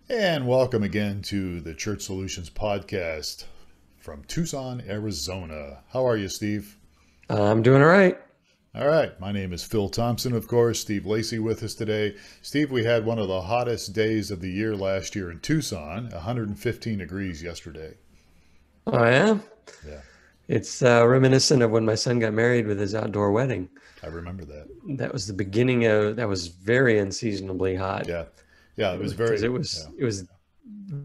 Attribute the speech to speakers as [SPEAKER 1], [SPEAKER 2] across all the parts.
[SPEAKER 1] And welcome again to the Church Solutions Podcast from Tucson, Arizona. How are you, Steve?
[SPEAKER 2] I'm doing all right.
[SPEAKER 1] All right, my name is Phil Thompson, of course. Steve Lacy with us today. Steve, we had one of the hottest days of the year last year in Tucson, 115 degrees yesterday.
[SPEAKER 2] Oh, yeah.
[SPEAKER 1] Yeah,
[SPEAKER 2] It's reminiscent of when my son got married with his outdoor wedding.
[SPEAKER 1] I remember that.
[SPEAKER 2] That was very unseasonably hot
[SPEAKER 1] Yeah, yeah, it was
[SPEAKER 2] because
[SPEAKER 1] very, yeah.
[SPEAKER 2] it was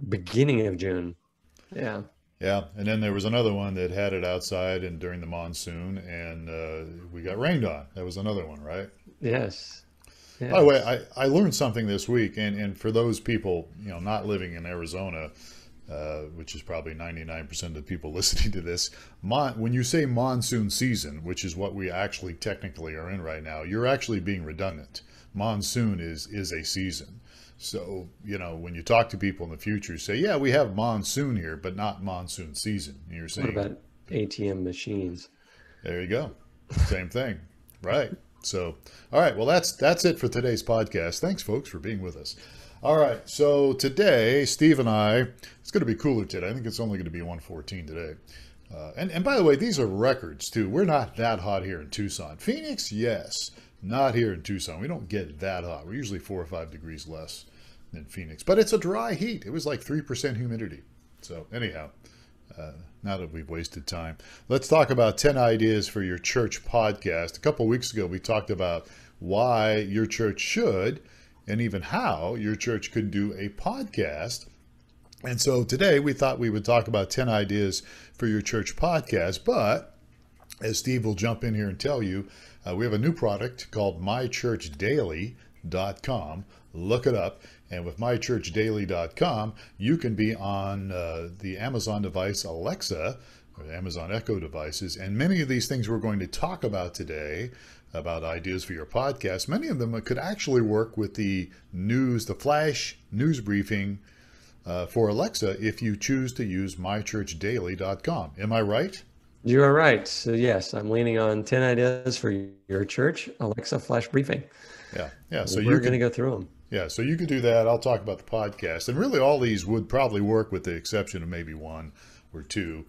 [SPEAKER 2] beginning of June. Yeah.
[SPEAKER 1] Yeah, and then there was another one that had it outside and during the monsoon, and we got rained on. That was another one, right?
[SPEAKER 2] Yes.
[SPEAKER 1] By the way,
[SPEAKER 2] Yes.
[SPEAKER 1] I learned something this week, and for those people, not living in Arizona, which is probably 99% of the people listening to this, when you say monsoon season, which is what we actually technically are in right now, you're actually being redundant. Monsoon is a season. So, when you talk to people in the future, say, yeah, we have monsoon here, but not monsoon season. And you're
[SPEAKER 2] What
[SPEAKER 1] saying,
[SPEAKER 2] about ATM machines?
[SPEAKER 1] there you go. Same thing. Right. So, all right. Well, that's it for today's podcast. Thanks, folks, for being with us. All right. So today, Steve and I, it's going to be cooler today. I think it's only going to be 114 today. And by the way, these are records too. We're not that hot here in Tucson. Phoenix, yes. Not here in Tucson. We don't get that hot. We're usually 4 or 5 degrees less than Phoenix. But it's a dry heat. It was like 3% humidity. So anyhow, now that we've wasted time, let's talk about 10 ideas for your church podcast. A couple weeks ago, we talked about why your church should and even how your church could do a podcast. And so today we thought we would talk about 10 ideas for your church podcast. But as Steve will jump in here and tell you, we have a new product called mychurchdaily.com. Look it up. And with mychurchdaily.com, you can be on the Amazon device Alexa, or the Amazon Echo devices. And many of these things we're going to talk about today, about ideas for your podcast, many of them could actually work with the flash news briefing for Alexa if you choose to use mychurchdaily.com. Am I right?
[SPEAKER 2] You are right. So yes, I'm leaning on 10 ideas for your church Alexa flash briefing.
[SPEAKER 1] Yeah. Yeah. So
[SPEAKER 2] We're
[SPEAKER 1] you
[SPEAKER 2] going to
[SPEAKER 1] can
[SPEAKER 2] go through them.
[SPEAKER 1] Yeah, so you could do that. I'll talk about the podcast. And really, all these would probably work with the exception of maybe one or two.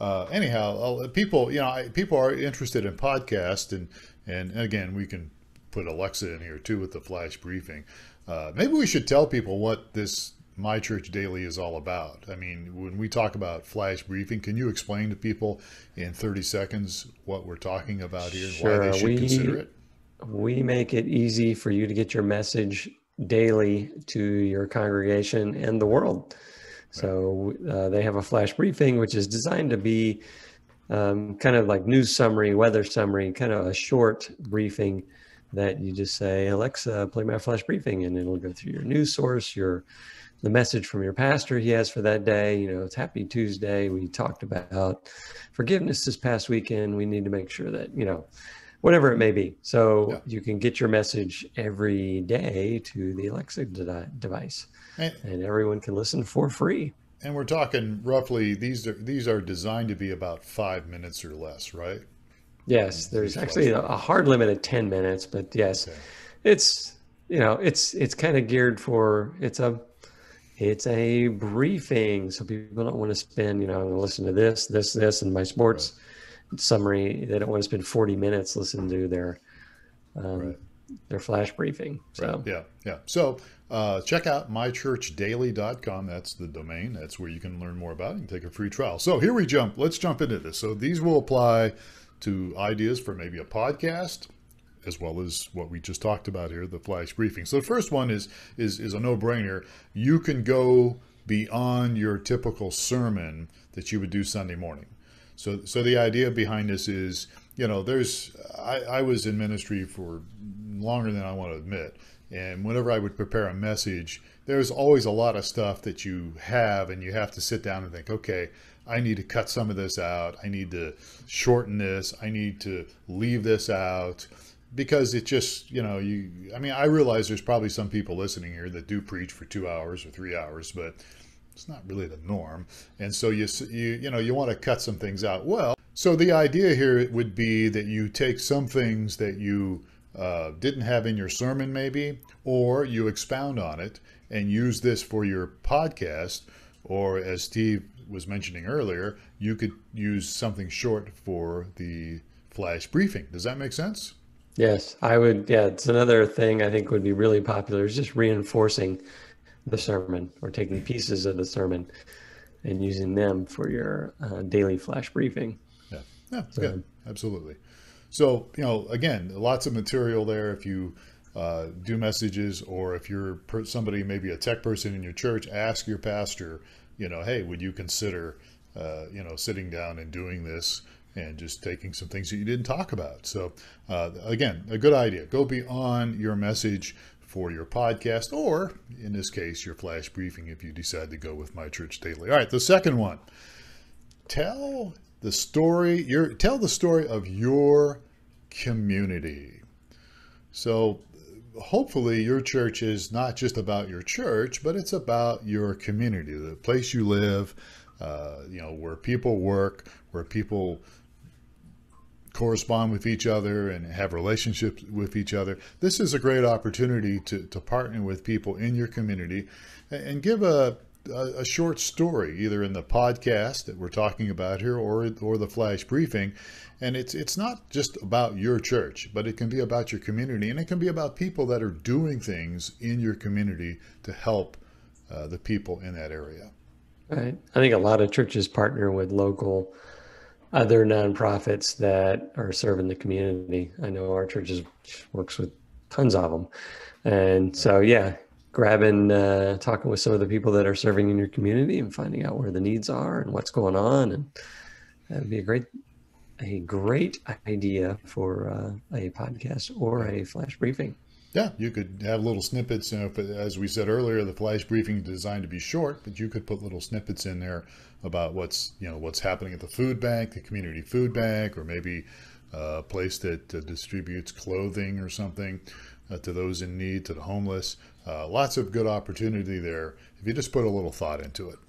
[SPEAKER 1] Anyhow, people, people are interested in podcasts. And again, we can put Alexa in here too with the flash briefing. Maybe we should tell people what this My Church Daily is all about. I mean, when we talk about flash briefing, can you explain to people in 30 seconds what we're talking about here and why they
[SPEAKER 2] Sure.
[SPEAKER 1] should consider it?
[SPEAKER 2] We make it easy for you to get your message daily to your congregation and the world.
[SPEAKER 1] Right.
[SPEAKER 2] So they have a flash briefing, which is designed to be kind of like news summary, weather summary, kind of a short briefing that you just say, Alexa, play my flash briefing, and it'll go through your news source, the message from your pastor he has for that day. It's Happy Tuesday. We talked about forgiveness this past weekend. We need to make sure that, whatever it may be. So
[SPEAKER 1] Yeah.
[SPEAKER 2] you can get your message every day to the Alexa device,
[SPEAKER 1] And,
[SPEAKER 2] and everyone can listen for free.
[SPEAKER 1] And we're talking roughly, these are designed to be about 5 minutes or less, right?
[SPEAKER 2] Yes, there's
[SPEAKER 1] These
[SPEAKER 2] actually
[SPEAKER 1] flash.
[SPEAKER 2] a hard limit of 10 minutes, but yes,
[SPEAKER 1] Okay.
[SPEAKER 2] it's, it's kind of geared for, it's a briefing. So people don't want to spend, listen to this, and my
[SPEAKER 1] Right.
[SPEAKER 2] sports summary. They don't want to spend 40 minutes listening to
[SPEAKER 1] Right.
[SPEAKER 2] their flash briefing.
[SPEAKER 1] Right.
[SPEAKER 2] So
[SPEAKER 1] Yeah. Yeah. So check out mychurchdaily.com. That's the domain. That's where you can learn more about it and take a free trial. So here we jump. Let's jump into this. So these will apply to ideas for maybe a podcast, as well as what we just talked about here, the flash briefing. So the first one is a no-brainer. You can go beyond your typical sermon that you would do Sunday morning. So the idea behind this is, I was in ministry for longer than I want to admit. And whenever I would prepare a message, there's always a lot of stuff that you have, and you have to sit down and think, okay, I need to cut some of this out. I need to shorten this. I need to leave this out. Because it just, I realize there's probably some people listening here that do preach for 2 hours or 3 hours, but it's not really the norm. And so you want to cut some things out. Well, so the idea here would be that you take some things that you didn't have in your sermon maybe, or you expound on it and use this for your podcast, or as Steve was mentioning earlier, you could use something short for the flash briefing. Does that make sense?
[SPEAKER 2] Yes, I would. Yeah, it's another thing I think would be really popular is just reinforcing the sermon or taking pieces of the sermon and using them for your daily flash briefing.
[SPEAKER 1] Yeah, yeah,
[SPEAKER 2] So,
[SPEAKER 1] good, absolutely. So, again, lots of material there if you do messages, or if you're somebody, maybe a tech person in your church, ask your pastor, hey, would you consider, sitting down and doing this and just taking some things that you didn't talk about. So, again, a good idea. Go beyond your message for your podcast, or in this case, your flash briefing if you decide to go with My Church Daily. All right, the second one. Tell the story of your community. So hopefully your church is not just about your church, but it's about your community, the place you live, where people work, where people correspond with each other and have relationships with each other. This is a great opportunity to partner with people in your community and give a short story, either in the podcast that we're talking about here or the flash briefing. And it's not just about your church, but it can be about your community, and it can be about people that are doing things in your community to help the people in that area.
[SPEAKER 2] right. I think a lot of churches partner with local other nonprofits that are serving the community. I know our church works with tons of them. And so, yeah, grabbing, talking with some of the people that are serving in your community and finding out where the needs are and what's going on. And that would be a great idea for a podcast or a flash briefing.
[SPEAKER 1] Yeah, you could have little snippets. As we said earlier, the flash briefing is designed to be short, but you could put little snippets in there about what's happening at the food bank, the community food bank, or maybe a place that distributes clothing or something to those in need, to the homeless. Lots of good opportunity there if you just put a little thought into it.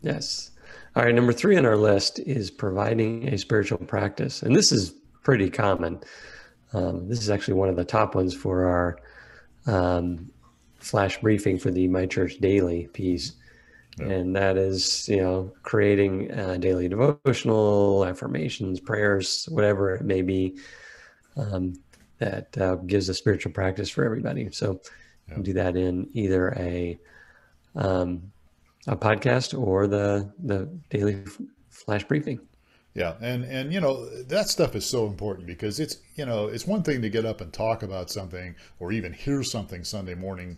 [SPEAKER 2] Yes. All right. Number 3 on our list is providing a spiritual practice. And this is pretty common. This is actually one of the top ones for our flash briefing for the My Church Daily piece. Yeah. And that is, creating daily devotional, affirmations, prayers, whatever it may be, that gives a spiritual practice for everybody. So you can do that in either a podcast or the daily flash briefing.
[SPEAKER 1] Yeah, and that stuff is so important because it's one thing to get up and talk about something or even hear something Sunday morning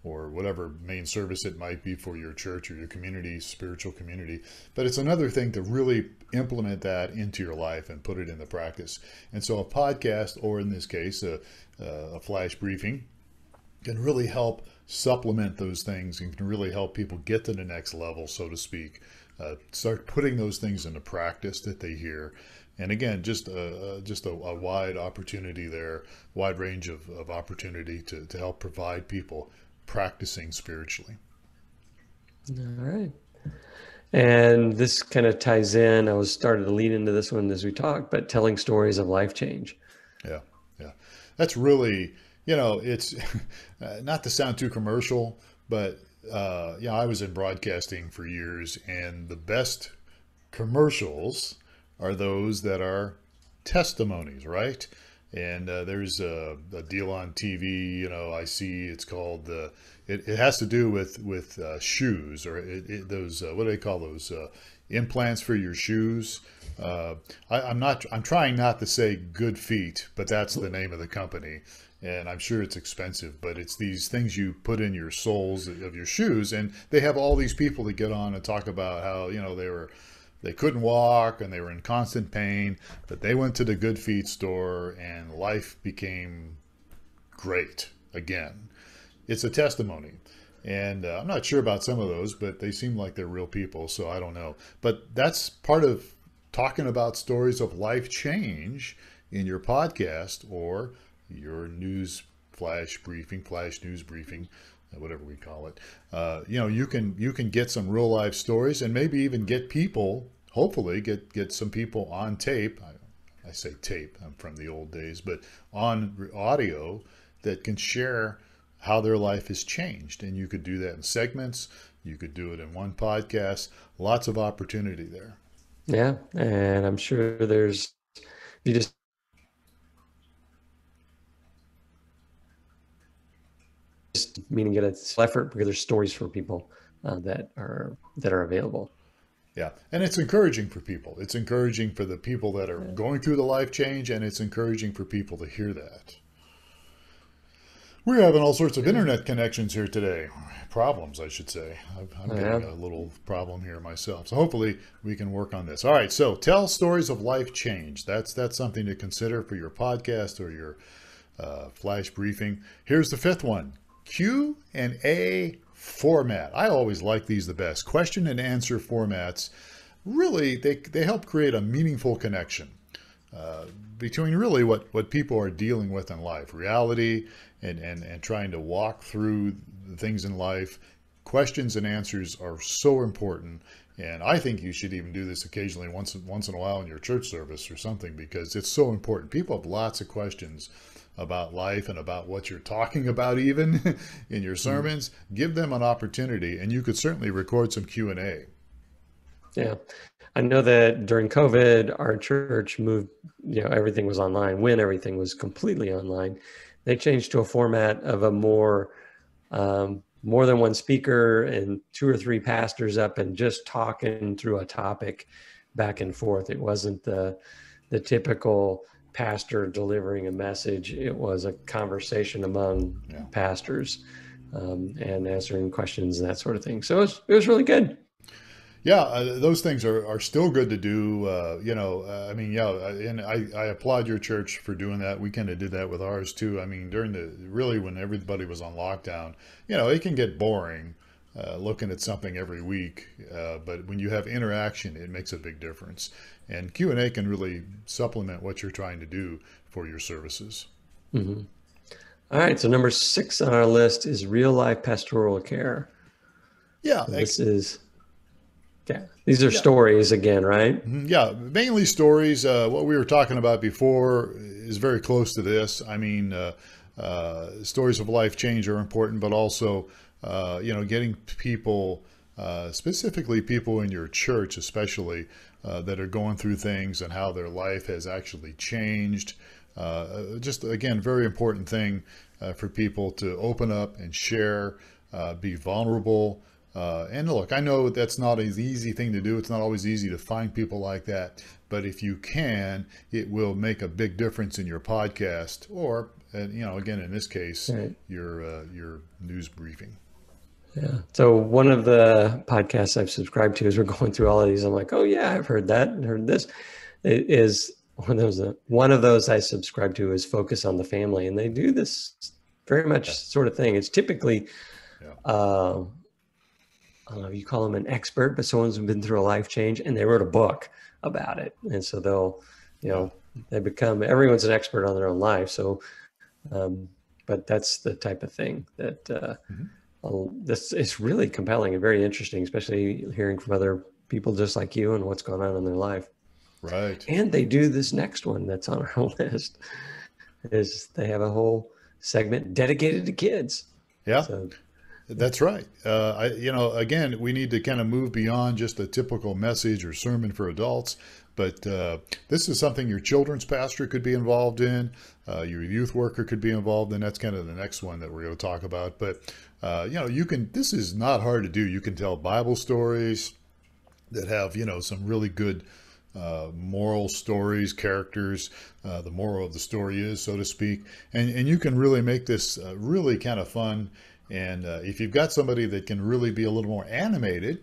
[SPEAKER 1] or whatever main service it might be for your church or your community, spiritual community, but it's another thing to really implement that into your life and put it into practice. And so a podcast, or in this case a flash briefing, can really help supplement those things and can really help people get to the next level, so to speak. Start putting those things into practice that they hear. And again, just a wide opportunity there, wide range of opportunity to help provide people practicing spiritually.
[SPEAKER 2] All right. And this kind of ties in, I was starting to lead into this one as we talked, but telling stories of life change.
[SPEAKER 1] Yeah. That's really, it's not to sound too commercial, but I was in broadcasting for years, and the best commercials are those that are testimonies, right? And there's a deal on TV, I see it's called, it has to do with shoes, or those, what do they call those, implants for your shoes. I'm trying not to say Good Feet, but that's the name of the company. And I'm sure it's expensive, but it's these things you put in your soles of your shoes. And they have all these people that get on and talk about how, they couldn't walk and they were in constant pain, but they went to the Good Feet store and life became great again. It's a testimony. And I'm not sure about some of those, but they seem like they're real people, so I don't know. But that's part of talking about stories of life change in your podcast or your news flash news briefing, whatever we call it. You can get some real life stories and maybe even get people, hopefully get some people on tape. I say tape, I'm from the old days, but on audio that can share how their life has changed. And you could do that in segments. You could do it in one podcast. Lots of opportunity there.
[SPEAKER 2] Yeah, and I'm sure you just meaning get a effort because there's stories for people that are available.
[SPEAKER 1] Yeah, and it's encouraging for people. It's encouraging for the people that are going through the life change, and it's encouraging for people to hear that. We're having all sorts of internet connections here today. Problems, I should say. I'm getting a little problem here myself. So hopefully we can work on this. All right, so tell stories of life change. That's something to consider for your podcast or your flash briefing. Here's the fifth one. Q&A format. I always like these the best. Question and answer formats. Really, they help create a meaningful connection between really what people are dealing with in life, reality, and trying to walk through the things in life. Questions and answers are so important. And I think you should even do this occasionally once in a while in your church service or something, because it's so important. People have lots of questions about life and about what you're talking about even in your sermons. Give them an opportunity, and you could certainly record some Q&A.
[SPEAKER 2] Yeah. I know that during COVID, our church moved, everything was online. When everything was completely online, they changed to a format of a more than one speaker and 2 or 3 pastors up and just talking through a topic back and forth. It wasn't the typical pastor delivering a message. It was a conversation among pastors and answering questions and that sort of thing. So it was really good.
[SPEAKER 1] Yeah, those things are still good to do. And I applaud your church for doing that. We kind of did that with ours too. I mean, when everybody was on lockdown, it can get boring looking at something every week. But when you have interaction, it makes a big difference. And Q&A can really supplement what you're trying to do for your services.
[SPEAKER 2] Mm-hmm. All right, so number 6 on our list is real life pastoral care.
[SPEAKER 1] Yeah,
[SPEAKER 2] so these are stories again, right?
[SPEAKER 1] Yeah, mainly stories. What we were talking about before is very close to this. I mean, stories of life change are important, but also, getting people, specifically people in your church, especially that are going through things and how their life has actually changed. Just again, very important thing for people to open up and share, be vulnerable. And look, I know that's not an easy thing to do. It's not always easy to find people like that. But if you can, it will make a big difference in your podcast or, again, in this case, your news briefing.
[SPEAKER 2] Yeah. So one of the podcasts I've subscribed to, as we're going through all of these, I'm like, oh yeah, I've heard that and heard this. It is one of those I subscribe to is Focus on the Family. And they do this very much sort of thing. It's typically, I don't know if you call them an expert, but someone's been through a life change and they wrote a book about it. And so they'll, they become, everyone's an expert on their own life. So, but that's the type of thing that this is really compelling and very interesting, especially hearing from other people just like you and what's going on in their life.
[SPEAKER 1] Right.
[SPEAKER 2] And they do this next one that's on our list is they have a whole segment dedicated to kids.
[SPEAKER 1] Yeah.
[SPEAKER 2] So,
[SPEAKER 1] that's right. Again, we need to kind of move beyond just a typical message or sermon for adults. But this is something your children's pastor could be involved in. Your youth worker could be involved in. That's kind of the next one that we're going to talk about. But, this is not hard to do. You can tell Bible stories that have, some really good moral stories, characters. The moral of the story is, so to speak. And you can really make this really kind of fun. And if you've got somebody that can really be a little more animated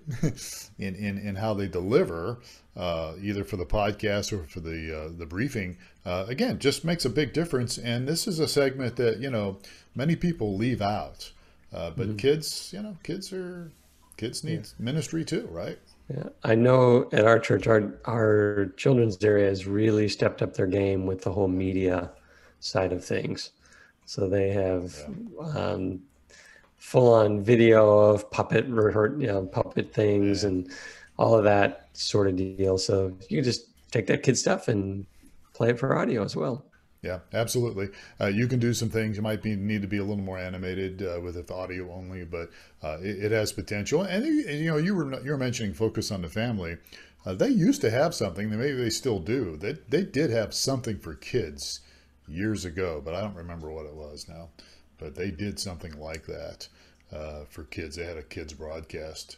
[SPEAKER 1] in how they deliver, either for the podcast or for the briefing, again, just makes a big difference. And this is a segment that, many people leave out. But kids need ministry too, right?
[SPEAKER 2] Yeah, I know at our church, our children's area has really stepped up their game with the whole media side of things. So they have full-on video of puppet things and all of that sort of deal. So you can just take that kid stuff and play it for audio as well.
[SPEAKER 1] Yeah, absolutely. You can do some things. You might need to be a little more animated with it audio only, but it has potential. And you were mentioning focus on the family. They used to have something. Maybe they still do. They did have something for kids years ago, but I don't remember what it was now. But they did something like that for kids. They had a kids broadcast,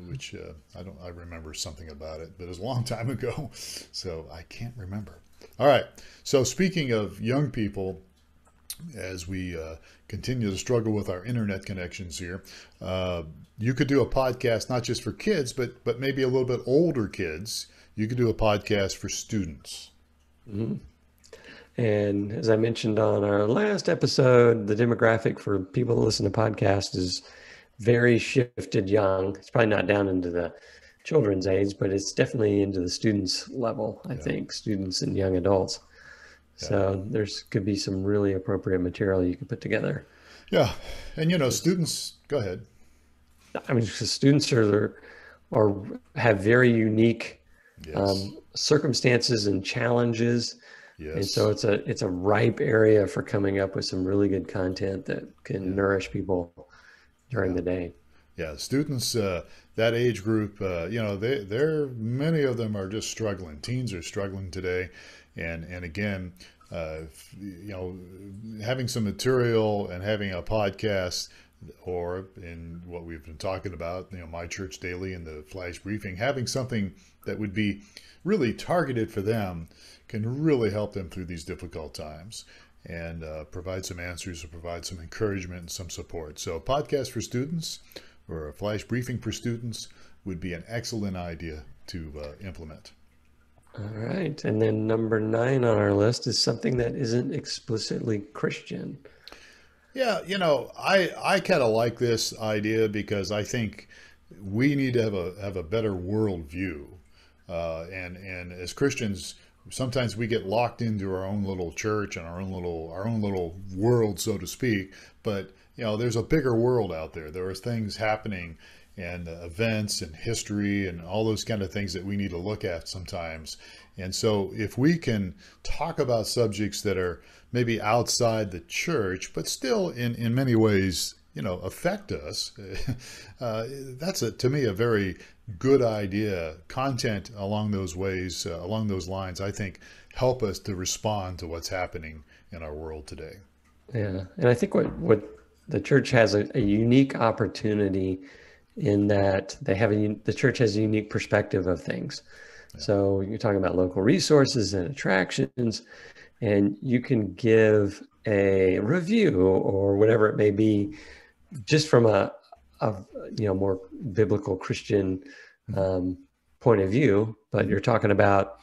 [SPEAKER 1] which I remember something about it, but it was a long time ago, so I can't remember. All right. So speaking of young people, as we continue to struggle with our internet connections here, you could do a podcast not just for kids, but maybe a little bit older kids. You could do a podcast for students.
[SPEAKER 2] Mm-hmm. And as I mentioned on our last episode, the demographic for people that listen to podcasts is very shifted young. It's probably not down into the children's age, but it's definitely into the students level, I think, students and young adults. So there's could be some really appropriate material you could put together.
[SPEAKER 1] Yeah. And, students, go ahead.
[SPEAKER 2] I mean, students are have very unique circumstances and challenges.
[SPEAKER 1] Yes.
[SPEAKER 2] And so it's a ripe area for coming up with some really good content that can nourish people during the day.
[SPEAKER 1] Yeah, students, that age group, they're many of them are just struggling. Teens are struggling today, and again, having some material and having a podcast, or in what we've been talking about, My Church Daily and the Flash Briefing, having something that would be really targeted for them can really help them through these difficult times and provide some answers or provide some encouragement and some support. So, a podcast for students or a flash briefing for students would be an excellent idea to implement.
[SPEAKER 2] All right. And then number 9 on our list is something that isn't explicitly Christian.
[SPEAKER 1] Yeah, I kind of like this idea because I think we need to have a better worldview. And as Christians, sometimes we get locked into our own little church and our own little world, so to speak. But there's a bigger world out there. There are things happening and events and history and all those kind of things that we need to look at sometimes. And so if we can talk about subjects that are maybe outside the church, but still in many ways, affect us, that's to me a very good idea. Content along those ways, along those lines, I think help us to respond to what's happening in our world today.
[SPEAKER 2] Yeah. And I think what the church has a unique opportunity in that the church has a unique perspective of things. Yeah. So you're talking about local resources and attractions, and you can give a review or whatever it may be, just from a more biblical Christian point of view. But you're talking about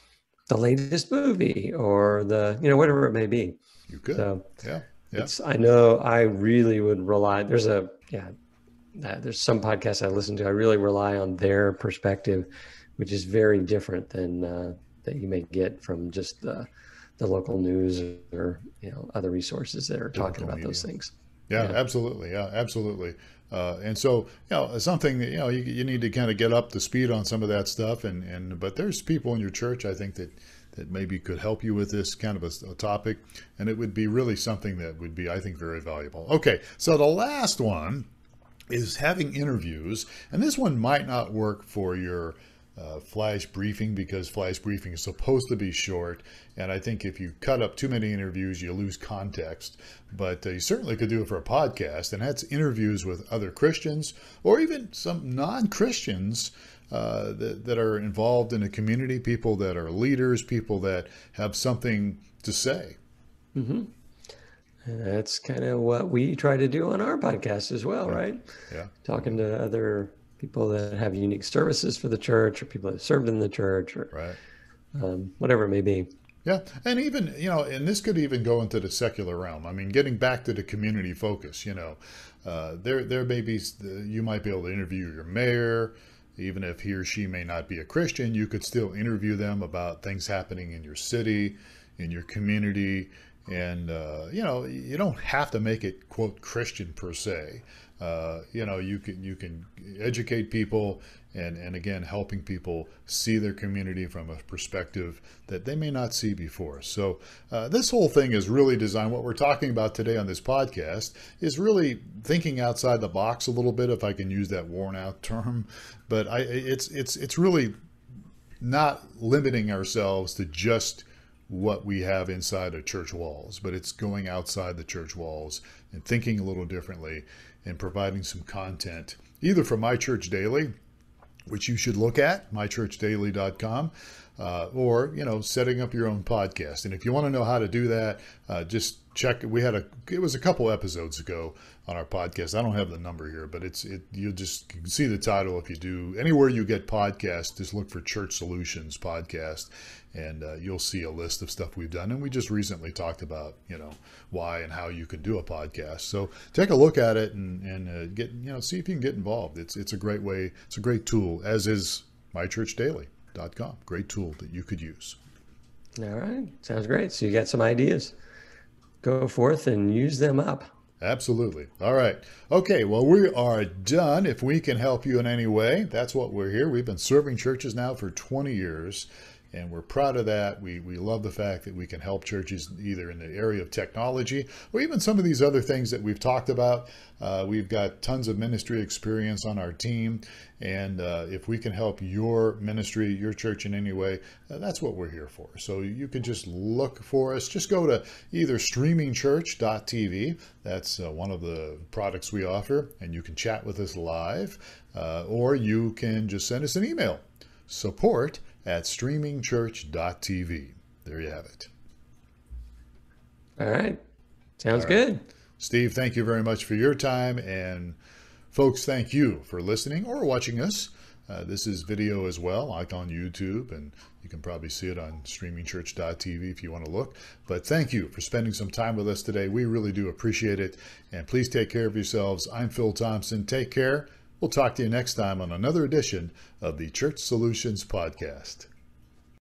[SPEAKER 2] the latest movie or whatever it may be.
[SPEAKER 1] You could.
[SPEAKER 2] So,
[SPEAKER 1] yeah.
[SPEAKER 2] I know I really would rely. There's some podcasts I listen to. I really rely on their perspective, which is very different than that you may get from just the local news or other resources that are talking about those things.
[SPEAKER 1] Yeah, absolutely. Yeah, absolutely. And so, something that, you need to kind of get up to speed on some of that stuff. But there's people in your church, I think, that maybe could help you with this kind of a topic. And it would be really something that would be, I think, very valuable. Okay, so the last one is having interviews. And this one might not work for your flash briefing, because flash briefing is supposed to be short. And I think if you cut up too many interviews, you lose context. But you certainly could do it for a podcast, and that's interviews with other Christians or even some non-Christians that are involved in a community, people that are leaders, people that have something to say.
[SPEAKER 2] Mm-hmm. And that's kind of what we try to do on our podcast as well, right?
[SPEAKER 1] Yeah.
[SPEAKER 2] Talking to other people that have unique services for the church, or people that served in the church, or whatever it may be.
[SPEAKER 1] Yeah, and even, and this could even go into the secular realm. I mean, getting back to the community focus, there may be, you might be able to interview your mayor, even if he or she may not be a Christian. You could still interview them about things happening in your city, in your community. And, you don't have to make it, quote, Christian per se. You can educate people, and again, helping people see their community from a perspective that they may not see before. So this whole thing is really designed. What we're talking about today on this podcast is really thinking outside the box a little bit, if I can use that worn out term. But it's really not limiting ourselves to just what we have inside of church walls, but it's going outside the church walls and thinking a little differently and providing some content, either from My Church Daily, which you should look at, mychurchdaily.com, or, setting up your own podcast. And if you want to know how to do that, just check. It was a couple episodes ago on our podcast. I don't have the number here, but you can see the title. If you do anywhere you get podcasts, just look for Church Solutions Podcast, and you'll see a list of stuff we've done. And we just recently talked about, why and how you can do a podcast. So take a look at it and get, see if you can get involved. It's a great way. It's a great tool, as is mychurchdaily.com. Great tool that you could use.
[SPEAKER 2] All right. Sounds great. So you got some ideas. Go forth and use them up.
[SPEAKER 1] Absolutely. All right. Okay. Well, we are done. If we can help you in any way, that's what we're here. We've been serving churches now for 20 years. And we're proud of that. We love the fact that we can help churches either in the area of technology or even some of these other things that we've talked about. We've got tons of ministry experience on our team. And if we can help your ministry, your church in any way, that's what we're here for. So you can just look for us. Just go to either streamingchurch.tv. That's one of the products we offer. And you can chat with us live. Or you can just send us an email. support@streamingchurch.tv. There you have it.
[SPEAKER 2] All right. Sounds good.
[SPEAKER 1] Steve, thank you very much for your time. And folks, thank you for listening or watching us. This is video as well, like on YouTube, and you can probably see it on streamingchurch.tv if you want to look. But thank you for spending some time with us today. We really do appreciate it. And please take care of yourselves. I'm Phil Thompson. Take care. We'll talk to you next time on another edition of the Church Solutions Podcast.